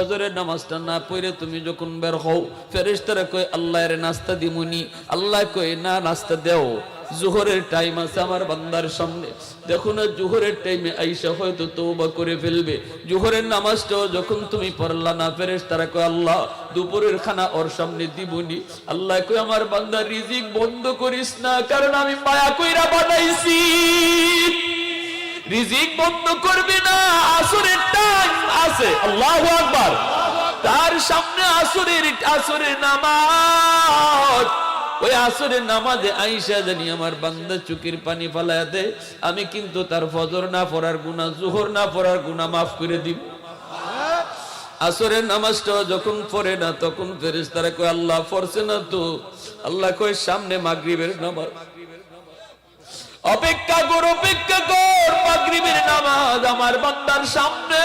ফজরের নামাজটা না পড়ে তুমি যখন বের হও, ফেরেশতারা কয় আল্লাহর নাস্তা দিমুনি, আল্লাহ কয় না নাস্তা দেও, জোহরের টাইম আছে আমার বান্দার সামনে। দেখো না জোহরের টাইমে আইসা হয়তো তওবা করে ফেলবে। জোহরের নামাজটাও যখন তুমি পড়লা না, ফেরেশতারা কয় আল্লাহ দুপুরের খানা ওর সামনে দিবনি। আল্লাহ কয় আমার বান্দার রিজিক বন্ধ করিস না, কারণ আমি মায়া কইরা বানাইছি। রিজিক বন্ধ করবে না, আসরের টাইম আছে, আল্লাহু আকবার, তার সামনে আসরের নামাজ। ওই আসরের নামাজে আইসা জানি আমার বান্দা চোখের পানি ফালায়া দেয়, আমি কিন্তু তার ফজর না পড়ার গুনাহ, জোহর না পড়ার গুনাহ মাফ করে দিব। আসরের নামাজটা যখন পড়ে না, তখন ফেরেশতারা কয় আল্লাহ পড়ছে না তো। আল্লাহ কয় সামনে মাগরিবের নামাজ, অপেক্ষা কর মাগরিবের নামাজ আমার বান্দার সামনে।